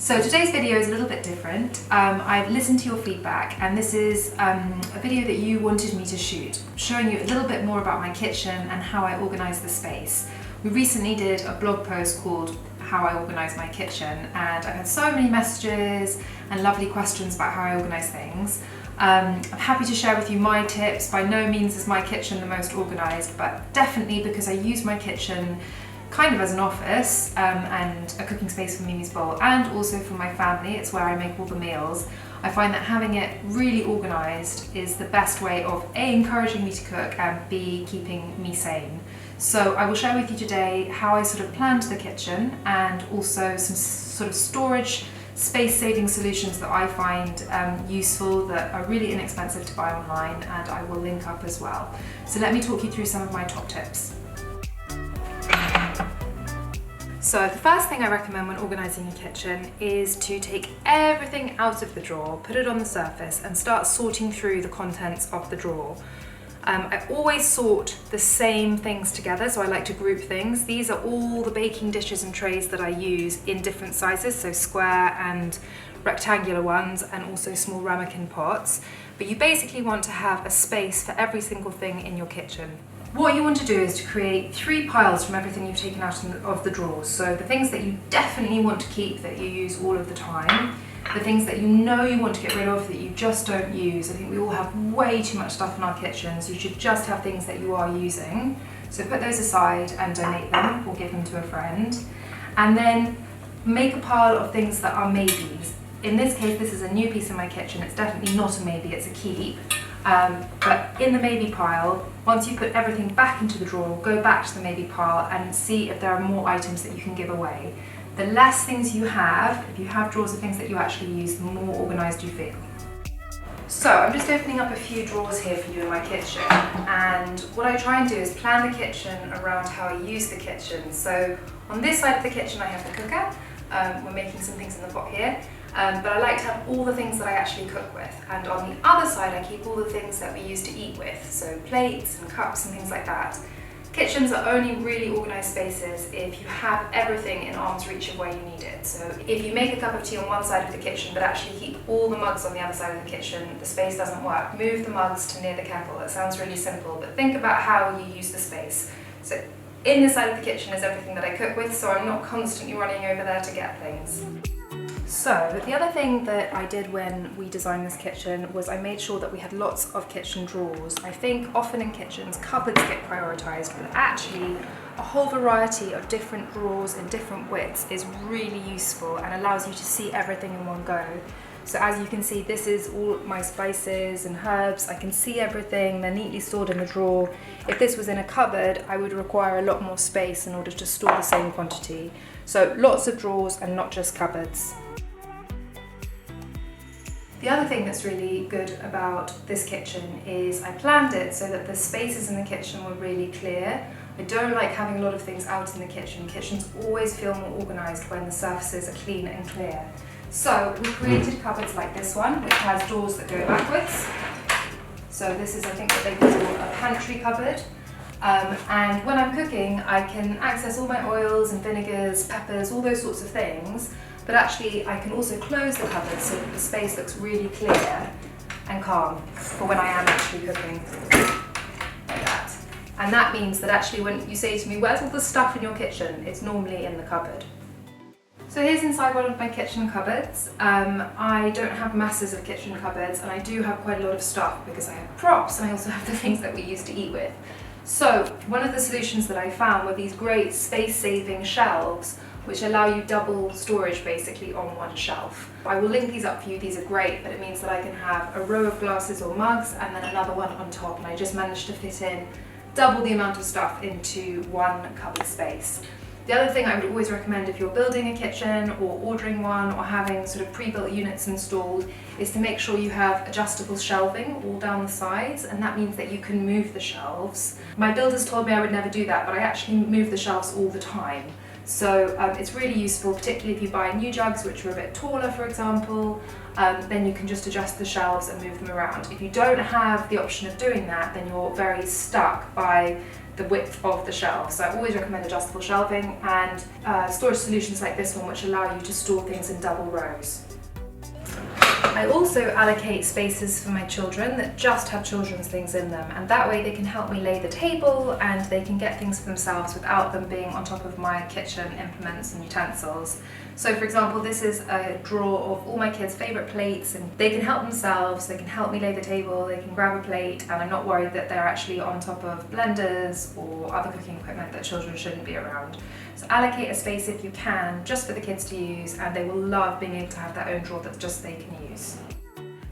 So today's video is a little bit different. I've listened to your feedback and this is a video that you wanted me to shoot, showing you a little bit more about my kitchen and how I organise the space. We recently did a blog post called How I Organise My Kitchen, and I've had so many messages and lovely questions about how I organise things. I'm happy to share with you my tips. By no means is my kitchen the most organised, but definitely because I use my kitchen kind of as an office and a cooking space for Mimi's Bowl, and also for my family. It's where I make all the meals. I find that having it really organised is the best way of A, encouraging me to cook, and B, keeping me sane. So I will share with you today how I sort of planned the kitchen, and also some sort of storage space-saving solutions that I find useful, that are really inexpensive to buy online, and I will link up as well. So let me talk you through some of my top tips. So the first thing I recommend when organising a kitchen is to take everything out of the drawer, put it on the surface, and start sorting through the contents of the drawer. I always sort the same things together, so I like to group things. These are all the baking dishes and trays that I use in different sizes, so square and rectangular ones, and also small ramekin pots. But you basically want to have a space for every single thing in your kitchen. What you want to do is to create 3 piles from everything you've taken out of the drawers. So the things that you definitely want to keep, that you use all of the time, the things that you know you want to get rid of that you just don't use. I think we all have way too much stuff in our kitchens. You should just have things that you are using. So put those aside and donate them or give them to a friend. And then make a pile of things that are maybes. In this case, this is a new piece in my kitchen. It's definitely not a maybe, it's a keep. But in the maybe pile, once you put everything back into the drawer, go back to the maybe pile and see if there are more items that you can give away. The less things you have, if you have drawers of things that you actually use, the more organised you feel. So I'm just opening up a few drawers here for you in my kitchen, and what I try and do is plan the kitchen around how I use the kitchen. So on this side of the kitchen I have the cooker. We're making some things in the pot here. But I like to have all the things that I actually cook with, and on the other side I keep all the things that we use to eat with, so plates and cups and things like that. Kitchens are only really organised spaces if you have everything in arm's reach of where you need it. So if you make a cup of tea on one side of the kitchen but actually keep all the mugs on the other side of the kitchen, the space doesn't work. Move the mugs to near the kettle. It sounds really simple, but think about how you use the space. So in this side of the kitchen is everything that I cook with, so I'm not constantly running over there to get things. So the other thing that I did when we designed this kitchen was I made sure that we had lots of kitchen drawers. I think often in kitchens cupboards get prioritised, but actually a whole variety of different drawers in different widths is really useful and allows you to see everything in one go. So as you can see, this is all my spices and herbs. I can see everything, they're neatly stored in the drawer. If this was in a cupboard, I would require a lot more space in order to store the same quantity. So lots of drawers and not just cupboards. The other thing that's really good about this kitchen is I planned it so that the spaces in the kitchen were really clear. I don't like having a lot of things out in the kitchen. Kitchens always feel more organised when the surfaces are clean and clear. So we created cupboards like this one, which has doors that go backwards. So this is, I think, what they call a pantry cupboard. And when I'm cooking, I can access all my oils and vinegars, peppers, all those sorts of things. But actually I can also close the cupboard so that the space looks really clear and calm for when I am actually cooking, like that. And that means that actually when you say to me, where's all the stuff in your kitchen? It's normally in the cupboard. So here's inside one of my kitchen cupboards. I don't have masses of kitchen cupboards, and I do have quite a lot of stuff because I have props and I also have the things that we use to eat with. So one of the solutions that I found were these great space-saving shelves which allow you double storage basically on one shelf. I will link these up for you. These are great, but it means that I can have a row of glasses or mugs and then another one on top, and I just managed to fit in double the amount of stuff into one cupboard space. The other thing I would always recommend if you're building a kitchen or ordering one or having sort of pre-built units installed is to make sure you have adjustable shelving all down the sides, and that means that you can move the shelves. My builders told me I would never do that, but I actually move the shelves all the time. So it's really useful, particularly if you buy new jugs which are a bit taller, for example, then you can just adjust the shelves and move them around. If you don't have the option of doing that, then you're very stuck by the width of the shelf. So I always recommend adjustable shelving and storage solutions like this one, which allow you to store things in double rows. I also allocate spaces for my children that just have children's things in them, and that way they can help me lay the table and they can get things for themselves without them being on top of my kitchen implements and utensils. So for example, this is a drawer of all my kids' favourite plates, and they can help themselves, they can help me lay the table, they can grab a plate, and I'm not worried that they're actually on top of blenders or other cooking equipment that children shouldn't be around. So allocate a space if you can, just for the kids to use, and they will love being able to have their own drawer that just they can use.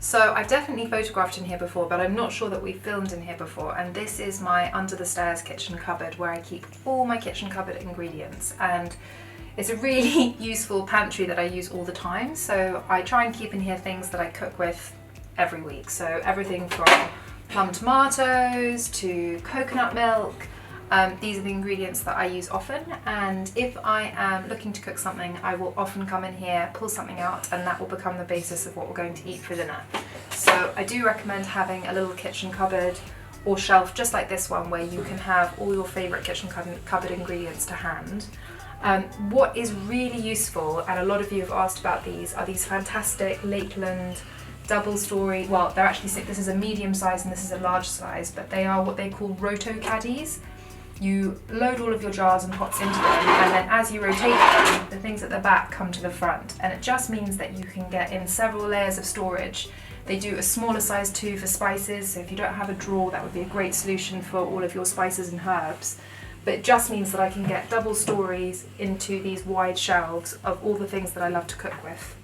So I've definitely photographed in here before, but I'm not sure that we filmed in here before, and this is my under the stairs kitchen cupboard where I keep all my kitchen cupboard ingredients, and it's a really useful pantry that I use all the time. So I try and keep in here things that I cook with every week. So everything from plum tomatoes to coconut milk. These are the ingredients that I use often, and if I am looking to cook something, I will often come in here, pull something out, and that will become the basis of what we're going to eat for dinner. So I do recommend having a little kitchen cupboard or shelf just like this one, where you can have all your favourite kitchen cupboard ingredients to hand. What is really useful, and a lot of you have asked about these, are these fantastic Lakeland double story, well they're actually, this is a medium size and this is a large size, but they are what they call roto caddies. You load all of your jars and pots into them, and then as you rotate them, the things at the back come to the front, and it just means that you can get in several layers of storage. They do a smaller size too for spices, so if you don't have a drawer, that would be a great solution for all of your spices and herbs. But it just means that I can get double stories into these wide shelves of all the things that I love to cook with.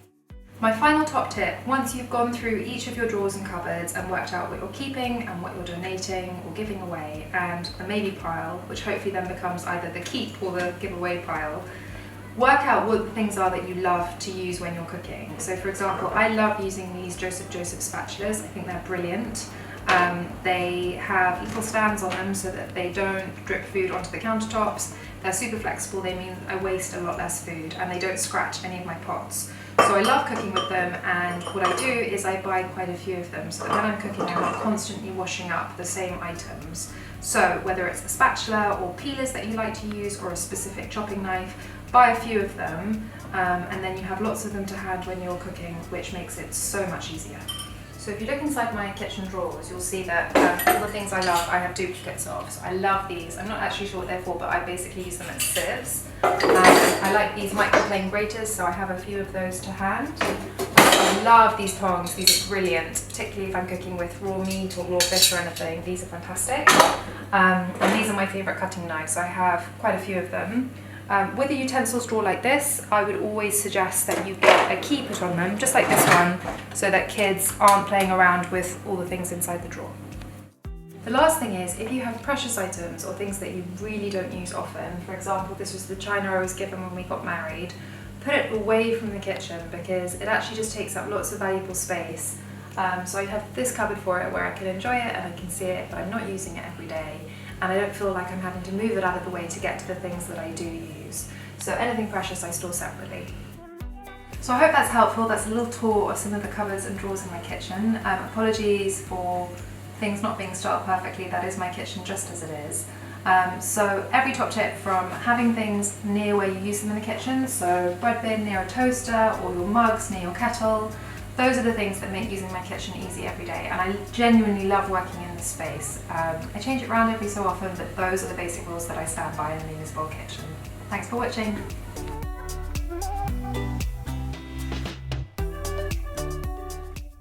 My final top tip, once you've gone through each of your drawers and cupboards and worked out what you're keeping and what you're donating or giving away, and the maybe pile, which hopefully then becomes either the keep or the giveaway pile, work out what the things are that you love to use when you're cooking. So for example, I love using these Joseph spatulas. I think they're brilliant. They have little stands on them so that they don't drip food onto the countertops. They're super flexible, they mean I waste a lot less food, and they don't scratch any of my pots. So I love cooking with them, and what I do is I buy quite a few of them so that when I'm cooking I'm not constantly washing up the same items. So whether it's a spatula or peelers that you like to use or a specific chopping knife, buy a few of them, and then you have lots of them to hand when you're cooking, which makes it so much easier. So if you look inside my kitchen drawers, you'll see that all the things I love, I have duplicates of. So I love these. I'm not actually sure what they're for, but I basically use them as sieves. I like these microplane graters, so I have a few of those to hand. I love these tongs. These are brilliant, particularly if I'm cooking with raw meat or raw fish or anything. These are fantastic. And these are my favourite cutting knives, so I have quite a few of them. With a utensils drawer like this, I would always suggest that you get a key put on them, just like this one, so that kids aren't playing around with all the things inside the drawer. The last thing is, if you have precious items or things that you really don't use often, for example, this was the china I was given when we got married, put it away from the kitchen because it actually just takes up lots of valuable space. So I have this cupboard for it where I can enjoy it and I can see it, but I'm not using it every day. And I don't feel like I'm having to move it out of the way to get to the things that I do use. So anything precious I store separately. So I hope that's helpful. That's a little tour of some of the cupboards and drawers in my kitchen. Apologies for things not being styled perfectly. That is my kitchen just as it is. So every top tip, from having things near where you use them in the kitchen, so bread bin near a toaster or your mugs near your kettle, those are the things that make using my kitchen easy every day, and I genuinely love working in this space. I change it around every so often, but those are the basic rules that I stand by in the Mimisbowl kitchen. Thanks for watching.